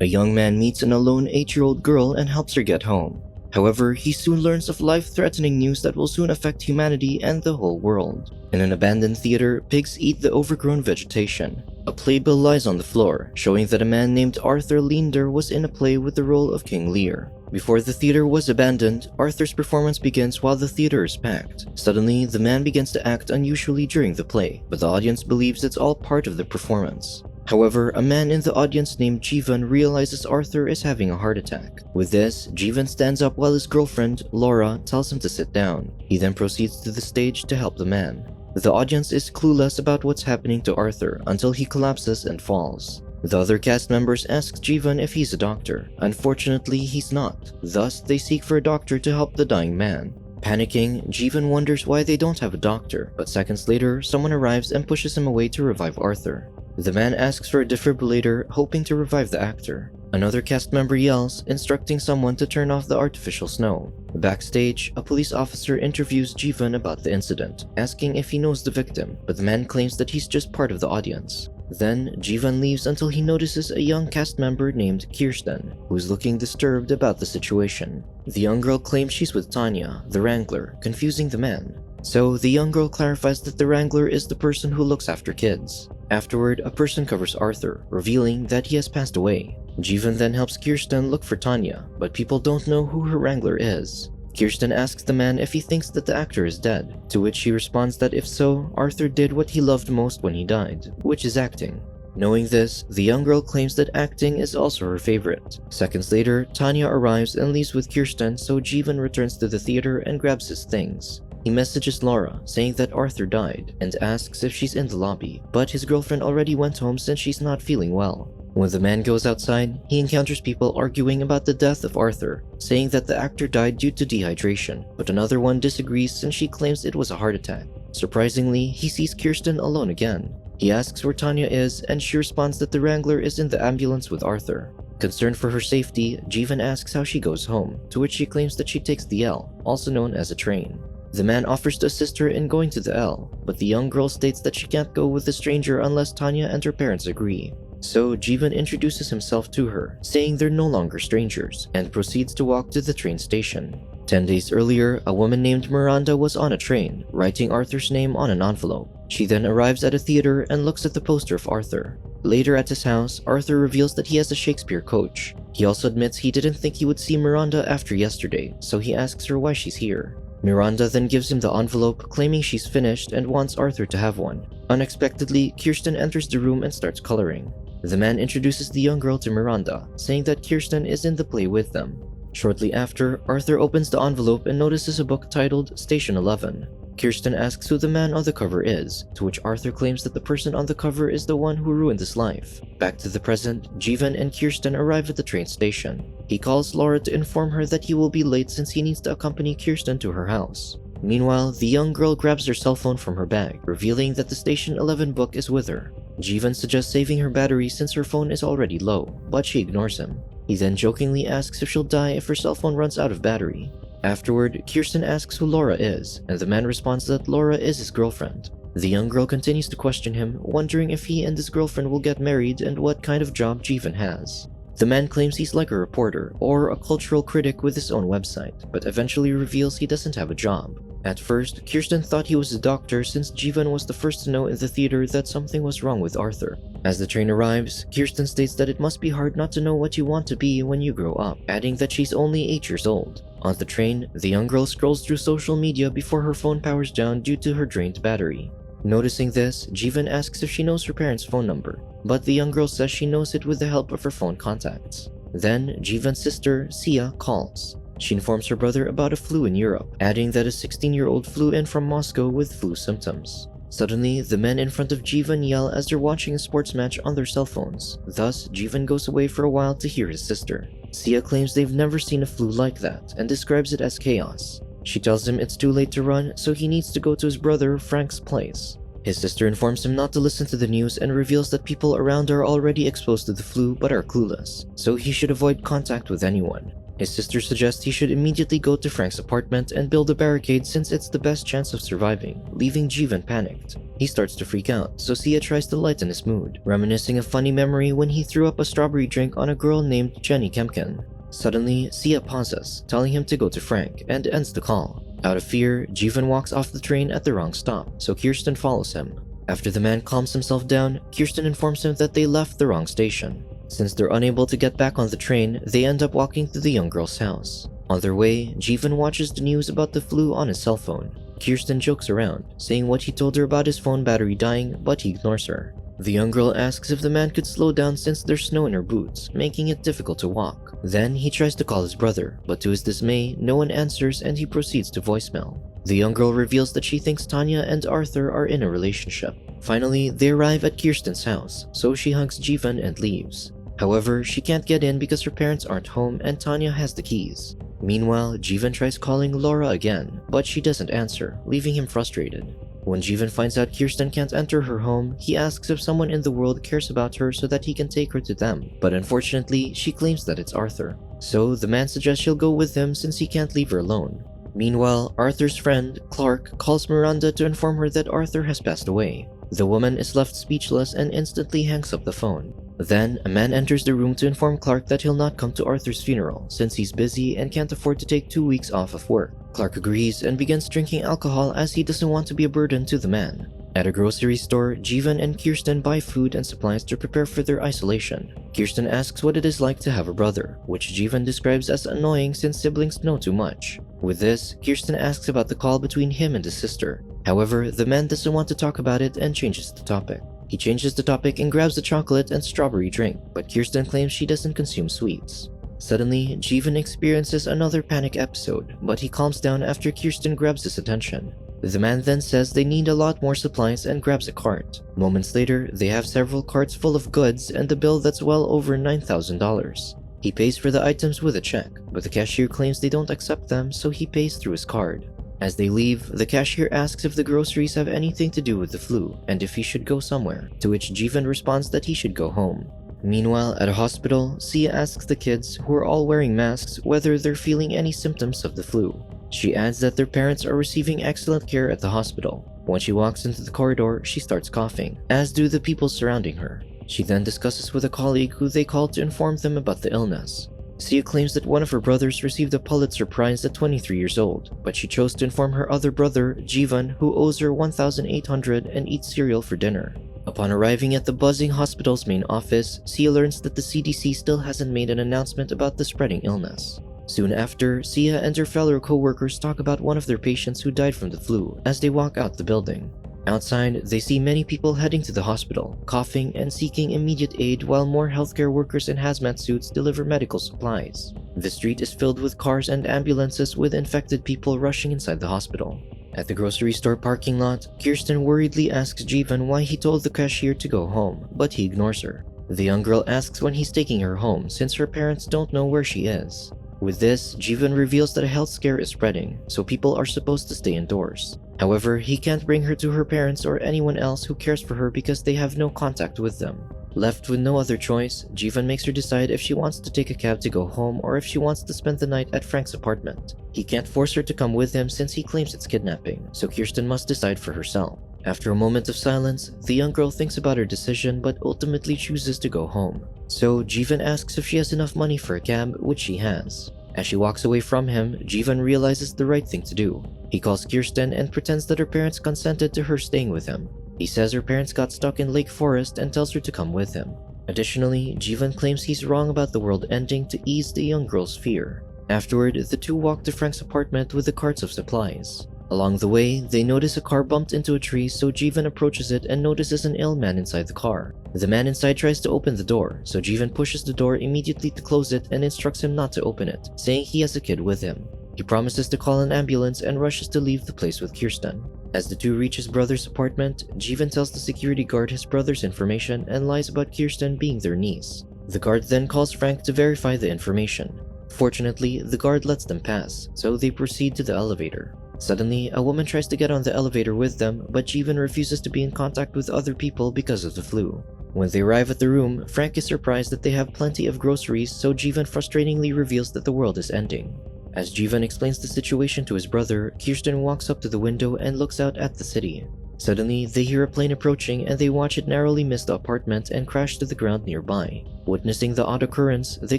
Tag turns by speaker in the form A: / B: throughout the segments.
A: A young man meets an alone 8-year-old girl and helps her get home. However, he soon learns of life-threatening news that will soon affect humanity and the whole world. In an abandoned theater, pigs eat the overgrown vegetation. A playbill lies on the floor, showing that a man named Arthur Leander was in a play with the role of King Lear. Before the theater was abandoned, Arthur's performance begins while the theater is packed. Suddenly, the man begins to act unusually during the play, but the audience believes it's all part of the performance. However, a man in the audience named Jeevan realizes Arthur is having a heart attack. With this, Jeevan stands up while his girlfriend, Laura, tells him to sit down. He then proceeds to the stage to help the man. The audience is clueless about what's happening to Arthur until he collapses and falls. The other cast members ask Jeevan if he's a doctor. Unfortunately, he's not. Thus, they seek for a doctor to help the dying man. Panicking, Jeevan wonders why they don't have a doctor, but seconds later, someone arrives and pushes him away to revive Arthur. The man asks for a defibrillator, hoping to revive the actor. Another cast member yells, instructing someone to turn off the artificial snow. Backstage, a police officer interviews Jeevan about the incident, asking if he knows the victim, but the man claims that he's just part of the audience. Then, Jeevan leaves until he notices a young cast member named Kirsten, who's looking disturbed about the situation. The young girl claims she's with Tanya, the Wrangler, confusing the man. So, the young girl clarifies that the Wrangler is the person who looks after kids. Afterward, a person covers Arthur, revealing that he has passed away. Jeevan then helps Kirsten look for Tanya, but people don't know who her Wrangler is. Kirsten asks the man if he thinks that the actor is dead, to which he responds that if so, Arthur did what he loved most when he died, which is acting. Knowing this, the young girl claims that acting is also her favorite. Seconds later, Tanya arrives and leaves with Kirsten, so Jeevan returns to the theater and grabs his things. He messages Laura, saying that Arthur died, and asks if she's in the lobby, but his girlfriend already went home since she's not feeling well. When the man goes outside, he encounters people arguing about the death of Arthur, saying that the actor died due to dehydration, but another one disagrees since she claims it was a heart attack. Surprisingly, he sees Kirsten alone again. He asks where Tanya is, and she responds that the Wrangler is in the ambulance with Arthur. Concerned for her safety, Jeevan asks how she goes home, to which she claims that she takes the L, also known as a train. The man offers to assist her in going to the L, but the young girl states that she can't go with the stranger unless Tanya and her parents agree. So Jeevan introduces himself to her, saying they're no longer strangers, and proceeds to walk to the train station. 10 days earlier, a woman named Miranda was on a train, writing Arthur's name on an envelope. She then arrives at a theater and looks at the poster of Arthur. Later at his house, Arthur reveals that he has a Shakespeare coach. He also admits he didn't think he would see Miranda after yesterday, so he asks her why she's here. Miranda then gives him the envelope, claiming she's finished and wants Arthur to have one. Unexpectedly, Kirsten enters the room and starts coloring. The man introduces the young girl to Miranda, saying that Kirsten is in the play with them. Shortly after, Arthur opens the envelope and notices a book titled Station 11. Kirsten asks who the man on the cover is, to which Arthur claims that the person on the cover is the one who ruined his life. Back to the present, Jeevan and Kirsten arrive at the train station. He calls Laura to inform her that he will be late since he needs to accompany Kirsten to her house. Meanwhile, the young girl grabs her cell phone from her bag, revealing that the Station 11 book is with her. Jeevan suggests saving her battery since her phone is already low, but she ignores him. He then jokingly asks if she'll die if her cell phone runs out of battery. Afterward, Kirsten asks who Laura is, and the man responds that Laura is his girlfriend. The young girl continues to question him, wondering if he and his girlfriend will get married and what kind of job Jeevan has. The man claims he's like a reporter or a cultural critic with his own website, but eventually reveals he doesn't have a job. At first, Kirsten thought he was a doctor since Jeevan was the first to know in the theater that something was wrong with Arthur. As the train arrives, Kirsten states that it must be hard not to know what you want to be when you grow up, adding that she's only 8 years old. On the train, the young girl scrolls through social media before her phone powers down due to her drained battery. Noticing this, Jeevan asks if she knows her parents' phone number, but the young girl says she knows it with the help of her phone contacts. Then, Jeevan's sister, Sia, calls. She informs her brother about a flu in Europe, adding that a 16-year-old flew in from Moscow with flu symptoms. Suddenly, the men in front of Jeevan yell as they're watching a sports match on their cell phones. Thus, Jeevan goes away for a while to hear his sister. Sia claims they've never seen a flu like that and describes it as chaos. She tells him it's too late to run, so he needs to go to his brother Frank's place. His sister informs him not to listen to the news and reveals that people around are already exposed to the flu but are clueless, so he should avoid contact with anyone. His sister suggests he should immediately go to Frank's apartment and build a barricade since it's the best chance of surviving, leaving Jeevan panicked. He starts to freak out, so Sia tries to lighten his mood, reminiscing a funny memory when he threw up a strawberry drink on a girl named Jenny Kempkin. Suddenly, Sia pauses, telling him to go to Frank, and ends the call. Out of fear, Jeevan walks off the train at the wrong stop, so Kirsten follows him. After the man calms himself down, Kirsten informs him that they left the wrong station. Since they're unable to get back on the train, they end up walking to the young girl's house. On their way, Jeevan watches the news about the flu on his cell phone. Kirsten jokes around, saying what he told her about his phone battery dying, but he ignores her. The young girl asks if the man could slow down since there's snow in her boots, making it difficult to walk. Then he tries to call his brother, but to his dismay, no one answers and he proceeds to voicemail. The young girl reveals that she thinks Tanya and Arthur are in a relationship. Finally, they arrive at Kirsten's house, so she hugs Jeevan and leaves. However, she can't get in because her parents aren't home and Tanya has the keys. Meanwhile, Jeevan tries calling Laura again, but she doesn't answer, leaving him frustrated. When Jeevan finds out Kirsten can't enter her home, he asks if someone in the world cares about her so that he can take her to them, but unfortunately, she claims that it's Arthur. So the man suggests she'll go with him since he can't leave her alone. Meanwhile, Arthur's friend, Clark, calls Miranda to inform her that Arthur has passed away. The woman is left speechless and instantly hangs up the phone. Then, a man enters the room to inform Clark that he'll not come to Arthur's funeral since he's busy and can't afford to take 2 weeks off of work. Clark agrees and begins drinking alcohol as he doesn't want to be a burden to the man. At a grocery store, Jeevan and Kirsten buy food and supplies to prepare for their isolation. Kirsten asks what it is like to have a brother, which Jeevan describes as annoying since siblings know too much. With this, Kirsten asks about the call between him and his sister. However, the man doesn't want to talk about it and changes the topic. He changes the topic and grabs a chocolate and strawberry drink, but Kirsten claims she doesn't consume sweets. Suddenly, Jeevan experiences another panic episode, but he calms down after Kirsten grabs his attention. The man then says they need a lot more supplies and grabs a cart. Moments later, they have several carts full of goods and a bill that's well over $9,000. He pays for the items with a check, but the cashier claims they don't accept them, so he pays through his card. As they leave, the cashier asks if the groceries have anything to do with the flu and if he should go somewhere, to which Jeevan responds that he should go home. Meanwhile, at a hospital, Sia asks the kids, who are all wearing masks, whether they're feeling any symptoms of the flu. She adds that their parents are receiving excellent care at the hospital. When she walks into the corridor, she starts coughing, as do the people surrounding her. She then discusses with a colleague who they called to inform them about the illness. Sia claims that one of her brothers received a Pulitzer Prize at 23 years old, but she chose to inform her other brother, Jeevan, who owes her $1,800 and eats cereal for dinner. Upon arriving at the buzzing hospital's main office, Sia learns that the CDC still hasn't made an announcement about the spreading illness. Soon after, Sia and her fellow co-workers talk about one of their patients who died from the flu as they walk out the building. Outside, they see many people heading to the hospital, coughing and seeking immediate aid while more healthcare workers in hazmat suits deliver medical supplies. The street is filled with cars and ambulances with infected people rushing inside the hospital. At the grocery store parking lot, Kirsten worriedly asks Jeevan why he told the cashier to go home, but he ignores her. The young girl asks when he's taking her home since her parents don't know where she is. With this, Jeevan reveals that a health scare is spreading, so people are supposed to stay indoors. However, he can't bring her to her parents or anyone else who cares for her because they have no contact with them. Left with no other choice, Jeevan makes her decide if she wants to take a cab to go home or if she wants to spend the night at Frank's apartment. He can't force her to come with him since he claims it's kidnapping, so Kirsten must decide for herself. After a moment of silence, the young girl thinks about her decision but ultimately chooses to go home. So Jeevan asks if she has enough money for a cab, which she has. As she walks away from him, Jeevan realizes the right thing to do. He calls Kirsten and pretends that her parents consented to her staying with him. He says her parents got stuck in Lake Forest and tells her to come with him. Additionally, Jeevan claims he's wrong about the world ending to ease the young girl's fear. Afterward, the two walk to Frank's apartment with the carts of supplies. Along the way, they notice a car bumped into a tree, so Jeevan approaches it and notices an ill man inside the car. The man inside tries to open the door, so Jeevan pushes the door immediately to close it and instructs him not to open it, saying he has a kid with him. He promises to call an ambulance and rushes to leave the place with Kirsten. As the two reach his brother's apartment, Jeevan tells the security guard his brother's information and lies about Kirsten being their niece. The guard then calls Frank to verify the information. Fortunately, the guard lets them pass, so they proceed to the elevator. Suddenly, a woman tries to get on the elevator with them, but Jeevan refuses to be in contact with other people because of the flu. When they arrive at the room, Frank is surprised that they have plenty of groceries, so Jivan frustratingly reveals that the world is ending. As Jivan explains the situation to his brother, Kirsten walks up to the window and looks out at the city. Suddenly, they hear a plane approaching and they watch it narrowly miss the apartment and crash to the ground nearby. Witnessing the odd occurrence, they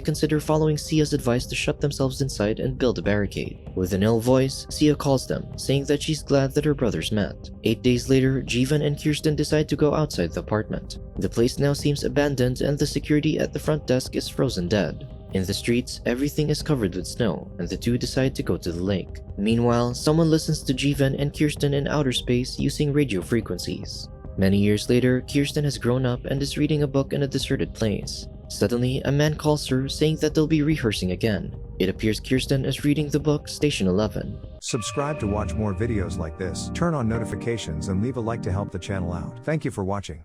A: consider following Sia's advice to shut themselves inside and build a barricade. With an ill voice, Sia calls them, saying that she's glad that her brothers met. 8 days later, Jivan and Kirsten decide to go outside the apartment. The place now seems abandoned and the security at the front desk is frozen dead. In the streets, everything is covered with snow, and the two decide to go to the lake. Meanwhile, someone listens to Jivan and Kirsten in outer space using radio frequencies. Many years later, Kirsten has grown up and is reading a book in a deserted place. Suddenly, a man calls her, saying that they'll be rehearsing again. It appears Kirsten is reading the book Station 11.
B: Subscribe to watch more videos like this, turn on notifications and leave a like to help the channel out. Thank you for watching.